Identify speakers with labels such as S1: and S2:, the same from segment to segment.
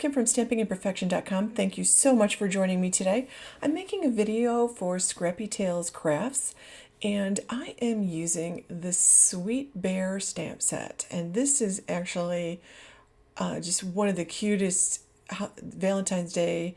S1: Kim from stampingimperfection.com. Thank you so much for joining me today. I'm making a video for Scrappy Tails Crafts, and I am using the Sweet Bear stamp set. And this is actually just one of the cutest Valentine's Day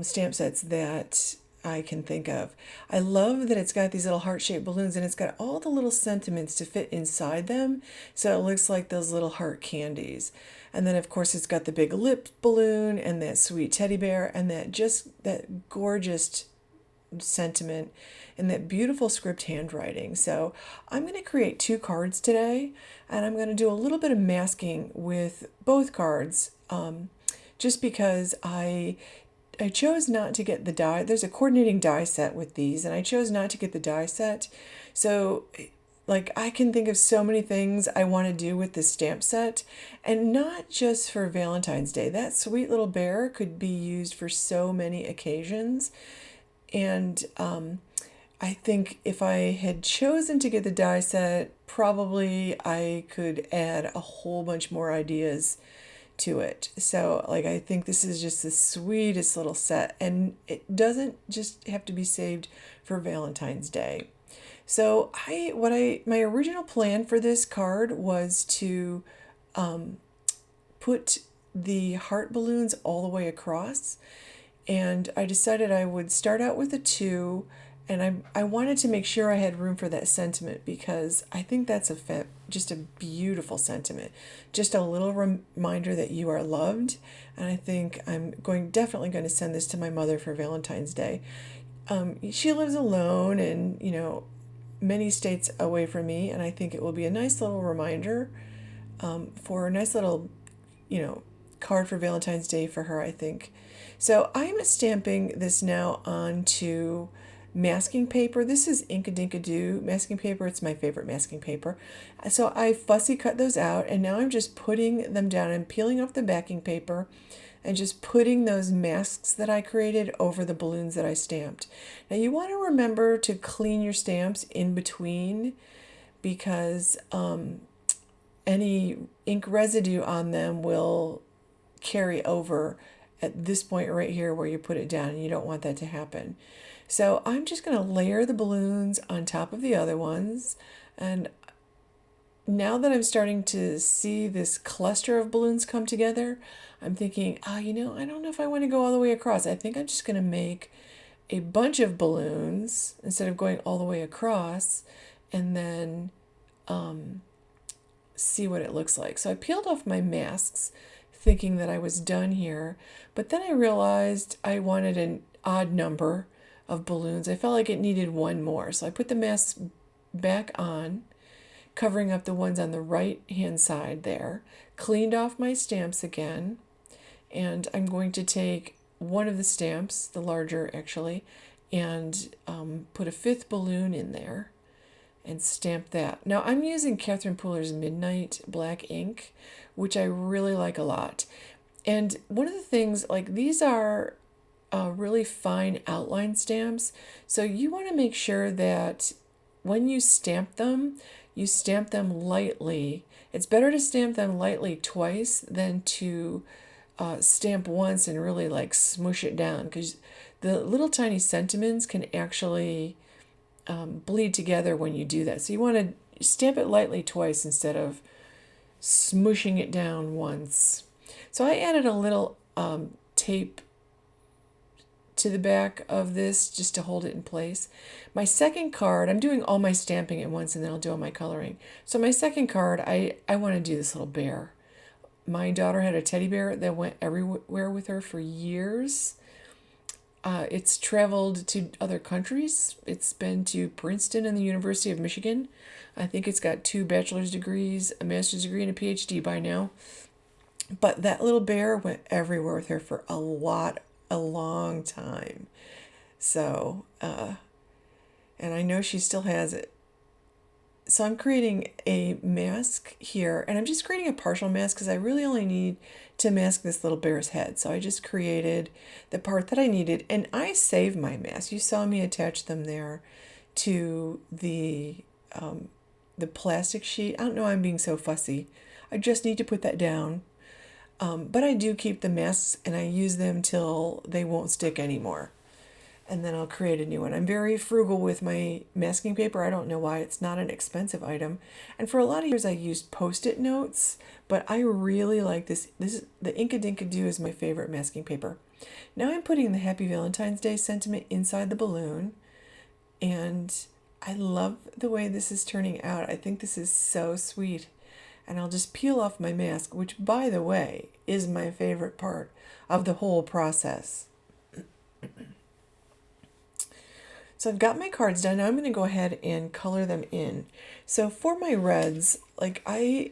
S1: stamp sets that I can think of. I love that it's got these little heart-shaped balloons and it's got all the little sentiments to fit inside them, so it looks like those little heart candies. And then of course it's got the big lip balloon and that sweet teddy bear and that gorgeous sentiment and that beautiful script handwriting. So I'm going to create 2 cards today, and I'm going to do a little bit of masking with both cards, just because I chose not to get the die. There's a coordinating die set with these, and I chose not to get the die set. So, like, I can think of so many things I want to do with this stamp set, and not just for Valentine's Day. That sweet little bear could be used for so many occasions. And I think if I had chosen to get the die set, probably I could add a whole bunch more ideas to it. So like, I think this is just the sweetest little set, and it doesn't just have to be saved for Valentine's Day. So my original plan for this card was to put the heart balloons all the way across, and I decided I would start out with a 2, and I wanted to make sure I had room for that sentiment, because I think that's just a beautiful sentiment. Just a little reminder that you are loved. And I think I'm definitely going to send this to my mother for Valentine's Day. She lives alone and, many states away from me. And I think it will be a nice little reminder, for a nice little, card for Valentine's Day for her, I think. So I'm stamping this now onto masking paper. This is Inkadinkado masking paper. It's my favorite masking paper. So I fussy cut those out, and now I'm just putting them down and peeling off the backing paper and just putting those masks that I created over the balloons that I stamped. Now you want to remember to clean your stamps in between, because any ink residue on them will carry over at this point right here where you put it down, and you don't want that to happen. So I'm just going to layer the balloons on top of the other ones. And now that I'm starting to see this cluster of balloons come together, I'm thinking, I don't know if I want to go all the way across. I think I'm just going to make a bunch of balloons instead of going all the way across, and then see what it looks like. So I peeled off my masks thinking that I was done here, but then I realized I wanted an odd number of balloons. I felt like it needed one more. So I put the masks back on, covering up the ones on the right hand side there, cleaned off my stamps again, and I'm going to take one of the stamps, the larger actually, and put a 5th balloon in there and stamp that. Now I'm using Catherine Pooler's Midnight black ink, which I really like a lot. And one of the things, like, these are really fine outline stamps, so you want to make sure that when you stamp them lightly. It's better to stamp them lightly twice than to stamp once and really like smush it down, because the little tiny sentiments can actually bleed together when you do that. So you want to stamp it lightly twice instead of smushing it down once. So I added a little tape to the back of this just to hold it in place. My second card, I'm doing all my stamping at once and then I'll do all my coloring. So my second card, I want to do this little bear. My daughter had a teddy bear that went everywhere with her for years. It's traveled to other countries. It's been to Princeton and the University of Michigan. I think it's got 2 bachelor's degrees, a master's degree, and a PhD by now. But that little bear went everywhere with her for a long time. So, and I know she still has it. So I'm creating a mask here, and I'm just creating a partial mask because I really only need to mask this little bear's head. So I just created the part that I needed, and I saved my mask. You saw me attach them there to the plastic sheet. I don't know why I'm being so fussy. I just need to put that down. But I do keep the masks and I use them till they won't stick anymore. And then I'll create a new one. I'm very frugal with my masking paper. I don't know why. It's not an expensive item. And for a lot of years I used Post-it notes, but I really like this. The Inkadinkado is my favorite masking paper. Now I'm putting the Happy Valentine's Day sentiment inside the balloon, and I love the way this is turning out. I think this is so sweet. And I'll just peel off my mask, which, by the way, is my favorite part of the whole process. So I've got my cards done. Now I'm going to go ahead and color them in. So for my reds, like I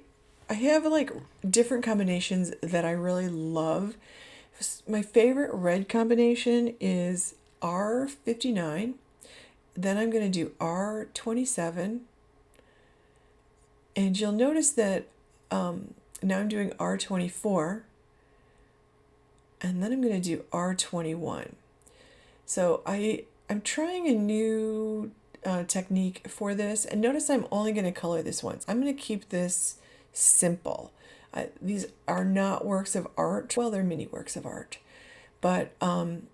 S1: have like different combinations that I really love. My favorite red combination is R59. Then I'm going to do R27. And you'll notice that now I'm doing R24. And then I'm going to do R21. So I'm trying a new technique for this. And notice I'm only going to color this once. I'm going to keep this simple. These are not works of art. Well, they're mini works of art. But I'm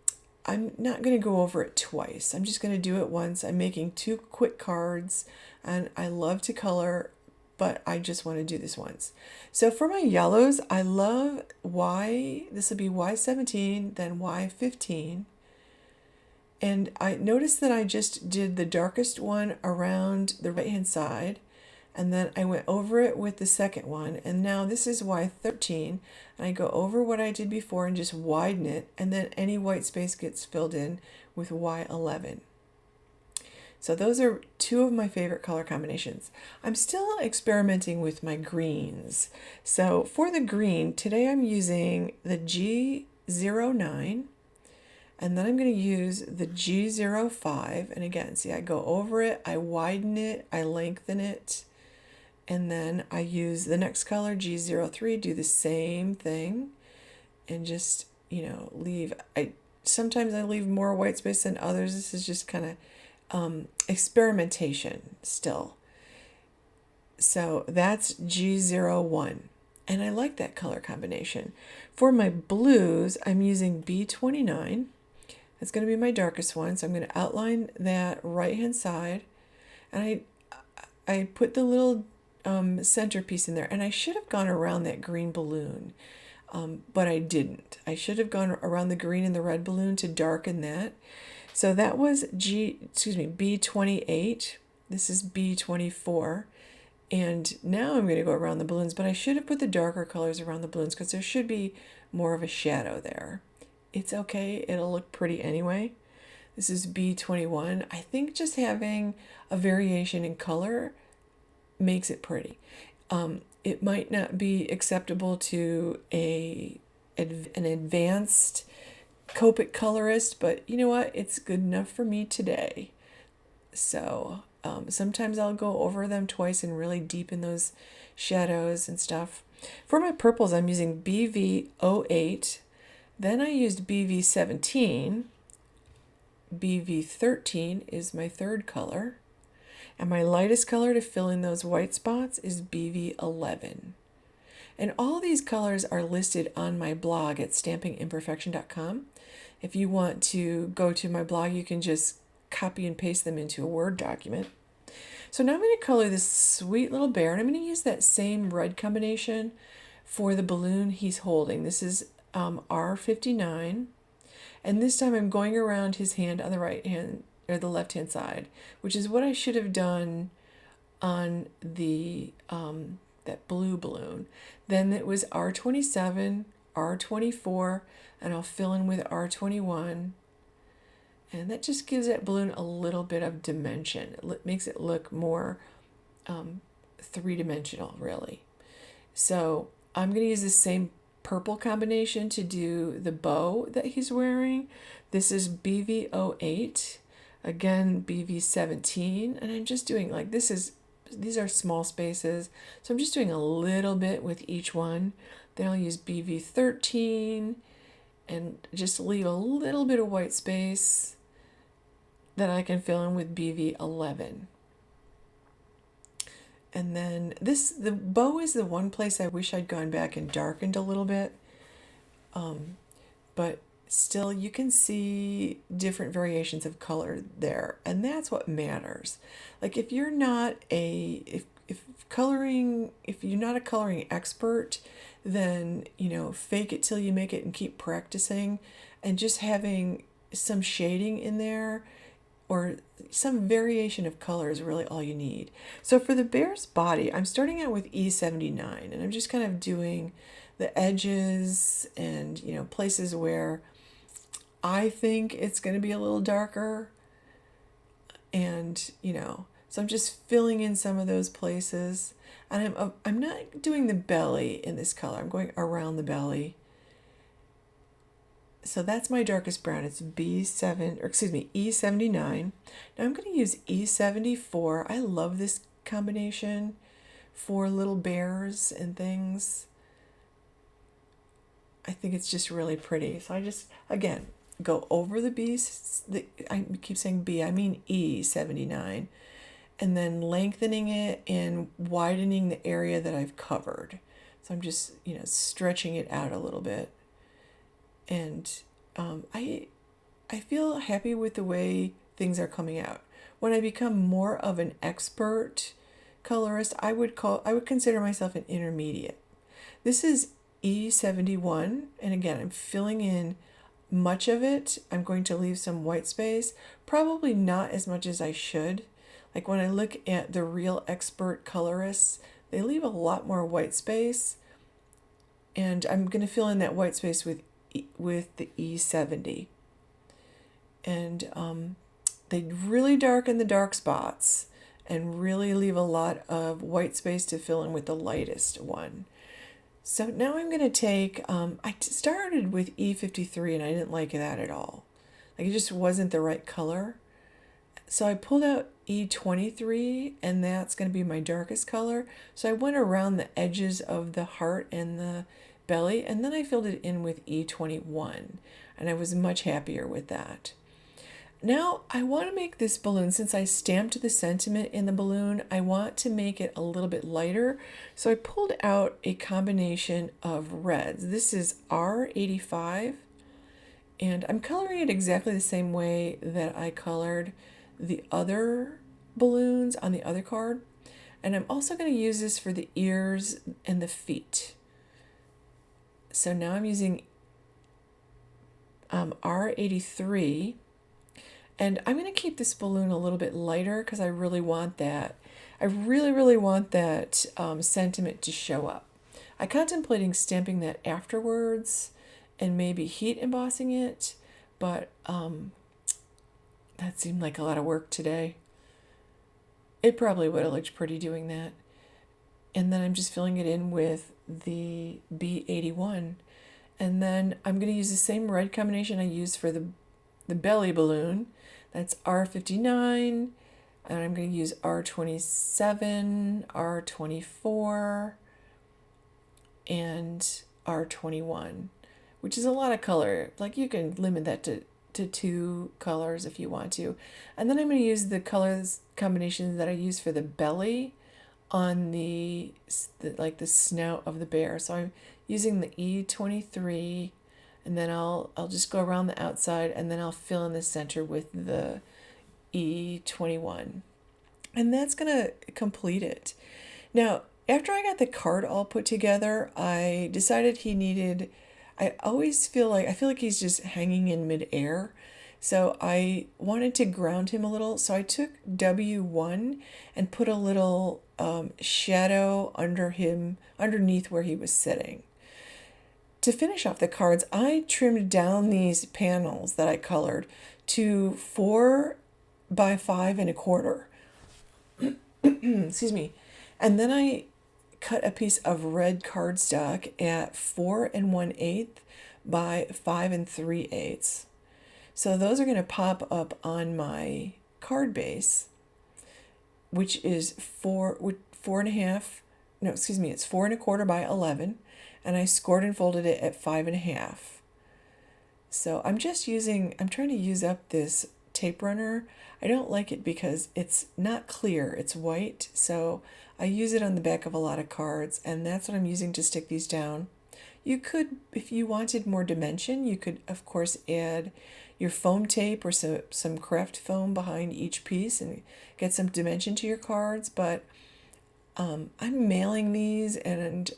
S1: not going to go over it twice. I'm just going to do it once. I'm making 2 quick cards. And I love to color, but I just want to do this once. So for my yellows, I love this will be Y17, then Y15. And I noticed that I just did the darkest one around the right-hand side, and then I went over it with the second one, and now this is Y13, and I go over what I did before and just widen it, and then any white space gets filled in with Y11. So those are 2 of my favorite color combinations. I'm still experimenting with my greens. So for the green, today I'm using the G09, and then I'm going to use the G05. And again, see, I go over it, I widen it, I lengthen it, and then I use the next color, G03, do the same thing, and just, leave. Sometimes I leave more white space than others. This is just kind of experimentation still. So that's G01. And I like that color combination. For my blues, I'm using B29. That's going to be my darkest one. So I'm going to outline that right-hand side. And I put the little centerpiece in there. And I should have gone around that green balloon, but I didn't. I should have gone around the green and the red balloon to darken that. So that was B28. This is B24. And now I'm going to go around the balloons, but I should have put the darker colors around the balloons because there should be more of a shadow there. It's okay. It'll look pretty anyway. This is B21. I think just having a variation in color makes it pretty. It might not be acceptable to an advanced Copic colorist, but you know what? It's good enough for me today. So sometimes I'll go over them twice and really deepen those shadows and stuff. For my purples, I'm using BV08. Then I used BV17. BV13 is my third color. And my lightest color to fill in those white spots is BV11. And all these colors are listed on my blog at stampingimperfection.com. If you want to go to my blog, you can just copy and paste them into a Word document. So now I'm going to color this sweet little bear, and I'm going to use that same red combination for the balloon he's holding. This is R59, and this time I'm going around his hand on the right hand or the left hand side, which is what I should have done on the that blue balloon. Then it was R27, R24, and I'll fill in with R21. And that just gives that balloon a little bit of dimension. It makes it look more three-dimensional, really. So I'm going to use the same purple combination to do the bow that he's wearing. This is BV08, again BV17, and I'm just doing like these are small spaces, so I'm just doing a little bit with each one. Then I'll use BV13 and just leave a little bit of white space that I can fill in with BV11. And then the bow is the one place I wish I'd gone back and darkened a little bit. but still you can see different variations of color there, and that's what matters. Like if you're not a if you're not a coloring expert, then fake it till you make it and keep practicing, and just having some shading in there or some variation of color is really all you need. So for the bear's body, I'm starting out with E79, and I'm just kind of doing the edges and places where I think it's going to be a little darker, and so I'm just filling in some of those places. And I'm not doing the belly in this color. I'm going around the belly. So that's my darkest brown. It's E79. Now I'm going to use E74. I love this combination for little bears and things. I think it's just really pretty. So I just, again, go over the B, I keep saying B, I mean E79, and then lengthening it and widening the area that I've covered. So I'm just, stretching it out a little bit. And I feel happy with the way things are coming out. When I become more of an expert colorist, I would consider myself an intermediate. This is E71, and again, I'm filling in much of it. I'm going to leave some white space, probably not as much as I should. Like when I look at the real expert colorists, they leave a lot more white space, and I'm going to fill in that white space with the E70. And they really darken the dark spots and really leave a lot of white space to fill in with the lightest one. So now I'm going to take, I started with E53 and I didn't like that at all. Like it just wasn't the right color. So I pulled out E23, and that's going to be my darkest color. So I went around the edges of the heart and the belly, and then I filled it in with E21, and I was much happier with that. Now I want to make this balloon, since I stamped the sentiment in the balloon, I want to make it a little bit lighter. So I pulled out a combination of reds. This is R85, and I'm coloring it exactly the same way that I colored the other balloons on the other card. And I'm also going to use this for the ears and the feet. So now I'm using R83, and I'm going to keep this balloon a little bit lighter because I really want that. I really want that sentiment to show up. I'm contemplating stamping that afterwards and maybe heat embossing it, but that seemed like a lot of work today. It probably would have looked pretty doing that. And then I'm just filling it in with the B81. And then I'm going to use the same red combination I used for the belly balloon. That's R59. And I'm going to use R27, R24, and R21, which is a lot of color. Like you can limit that to 2 colors if you want to. And then I'm going to use the colors combinations that I use for the belly on the snout of the bear. So I'm using the E23, and then I'll just go around the outside, and then I'll fill in the center with the E21. And that's going to complete it. Now, after I got the card all put together, I decided I feel like he's just hanging in midair. So I wanted to ground him a little. So I took W1 and put a little shadow underneath where he was sitting. To finish off the cards, I trimmed down these panels that I colored to 4 by 5 1/4. Excuse me. And then I cut a piece of red cardstock at 4 1/8 by 5 3/8. So those are going to pop up on my card base, which is 4.5. No, excuse me, it's 4 1/4 by 11, and I scored and folded it at 5 1/2. So I'm trying to use up this tape runner. I don't like it because it's not clear, it's white. So I use it on the back of a lot of cards, and that's what I'm using to stick these down. You could, if you wanted more dimension, you could, of course, add your foam tape or some craft foam behind each piece and get some dimension to your cards. But I'm mailing these and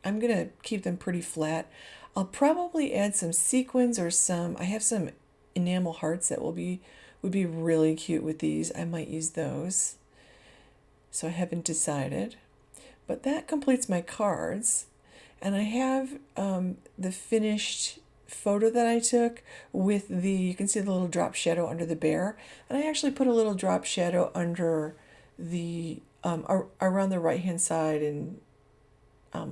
S1: I'm going to keep them pretty flat. I'll probably add some sequins or I have some enamel hearts that would be really cute with these. I might use those. So I haven't decided. But that completes my cards. And I have the finished photo that I took with you can see the little drop shadow under the bear. And I actually put a little drop shadow under around the right hand side and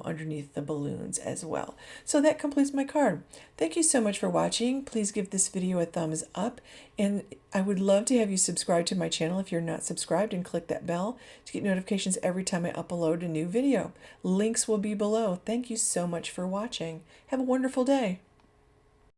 S1: underneath the balloons as well. So that completes my card. Thank you so much for watching. Please give this video a thumbs up, and I would love to have you subscribe to my channel if you're not subscribed, and click that bell to get notifications every time I upload a new video. Links will be below. Thank you so much for watching. Have a wonderful day.